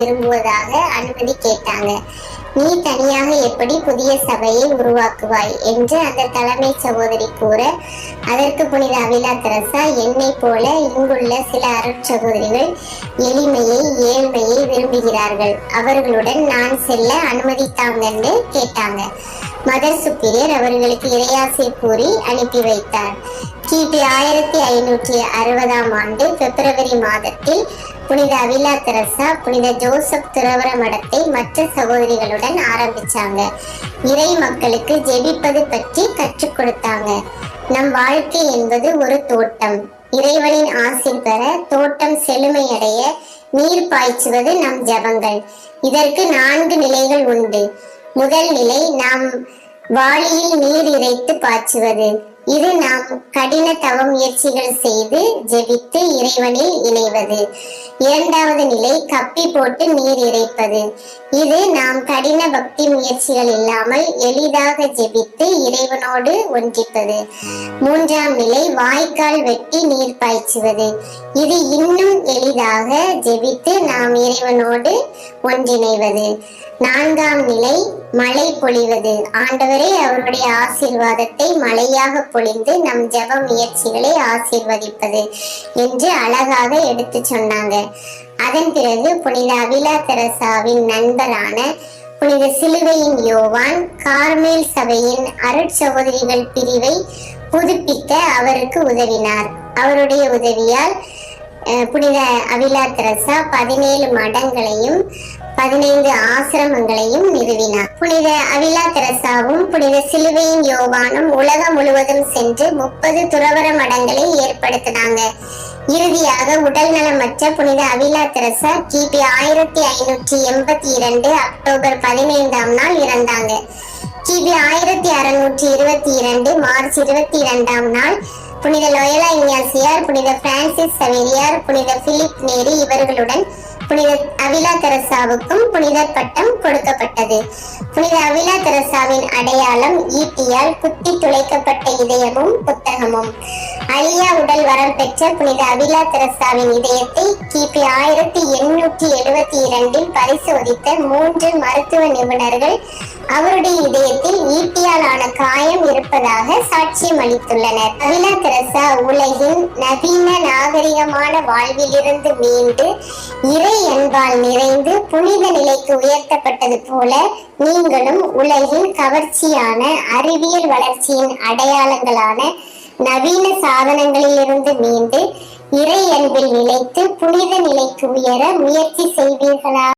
விரும்புவதாக அனுமதி கேட்டாங்க. நீ தனியாக எப்படி புதிய சபையை உருவாக்குவாய் என்று அந்த தலைமை சகோதரி கூற, அதற்கு புனித அவிலா தெரசா, என்னை போல இங்குள்ள சில அருட்சகோதரிகள் எளிமையை ஏழ்மையை விரும்புகிறார்கள், அவர்களுடன் நான் செல்ல அனுமதித்தாங்கன்னு கேட்டாங்க. மதர் சுப்பீரியர் அவர்களுக்கு இறையாசை கூறி அனுப்பி வைத்தார். கிபி 1560 பிப்ரவரி மாதத்தில் புனித அவிலா தெரசா புனித ஜோசப் துறவற மடத்தை மற்ற சகோதரிகளுடன் ஆரம்பிச்சாங்க. இறை மக்களுக்கு ஜெபிப்பது பற்றி கற்றுக் கொடுத்தாங்க. நம் வாழ்க்கை என்பது ஒரு தோட்டம். இறைவனின் ஆசை பெற தோட்டம் செழுமையடைய நீர் பாய்ச்சுவது நம் ஜபங்கள். இதற்கு 4 நிலைகள் உண்டு. முதல் நிலை நாம் வாளியில் நீர் இறைத்து பாய்ச்சுவது. இது நாம் கடின தவ முயற்சிகள் செய்து ஜெபித்து இறைவனில் இணைவது. இரண்டாவது நிலை கப்பி போட்டு நீர் இறைப்பது. இது நாம் கடின பக்தி முயற்சிகள் இல்லாமல் எளிதாக ஜெபித்து இறைவனோடு ஒன்றிப்பது. மூன்றாம் நிலை வாய்க்கால் வெட்டி நீர் பாய்ச்சுவது. இது இன்னும் எளிதாக ஜெபித்து நாம் இறைவனோடு ஒன்றிணைவது. நான்காம் நிலை மழை பொழிவது. ஆண்டவரே அவருடைய ஆசீர்வாதத்தை மழையாக பொழிந்து நம் ஜெப முயற்சிகளை ஆசீர்வதிப்பது என்று அழகாக எடுத்து சொன்னாங்க. அதன் பிறகு புனித அவிலா தெரசாவின் நண்பரான புனித சிலுவையின் யோவான் கார்மேல் சபையின் அருட்சகோதரிகள் பிரிவை புதுப்பிக்க அவருக்கு உதவினார். அவருடைய உதவியால் புனித அவிலா தெரசா 17 மடங்களையும் 15 ஆசிரமங்களையும் நிறுவினார். புனித அவிலா தெரசாவும் புனித சிலுவையின் யோவானும் உலகம் முழுவதும் சென்று 30 துறவற மடங்களை ஏற்படுத்தினாங்க. இறுதியாக உடல் நலமற்ற புனித அவிலா தெரசா கிபி 1582 அக்டோபர் 15 இறந்தாங்க. கிபி 1622 மார்ச் 22 புனித லோயலா இஞ்ஞாசியார், புனித பிரான்சிஸ் சவேரியார், புனித பிலிப் நேரி இவர்களுடன் புனித அவிலா தெரசாவுக்கும் புனிதர் பட்டம் கொடுக்கப்பட்டது. புனித அவிலா தெரசாவின் அடையாளம் ஈட்டியால் குத்தி துளைக்கப்பட்ட இதயமும் புத்தகமும். அழியா உடல் வரம் பெற்ற புனித அவிலா தெரசாவின் இதயத்தை கிபி 1872 பரிசோதித்த 3 மருத்துவ நிபுணர்கள் அவருடைய இதயத்தில் ஈட்டியால் ஆன காயம் இருப்பதாக சாட்சியம் அளித்துள்ளனர். அவிலா தெரசா உலகின் நவீன நாகரிகமான வாழ்விலிருந்து மீண்டு இறை அன்பால் நிறைந்து புனித நிலைக்கு உயர்த்தப்பட்டது போல நீங்களும் உலகின் கவர்ச்சியான அறிவியல் வளர்ச்சியின் அடையாளங்களான நவீன சாதனங்களிலிருந்து மீண்டு இறை அன்பில் நிலைத்து புனித நிலைக்கு உயர முயற்சி செய்வீர்களா?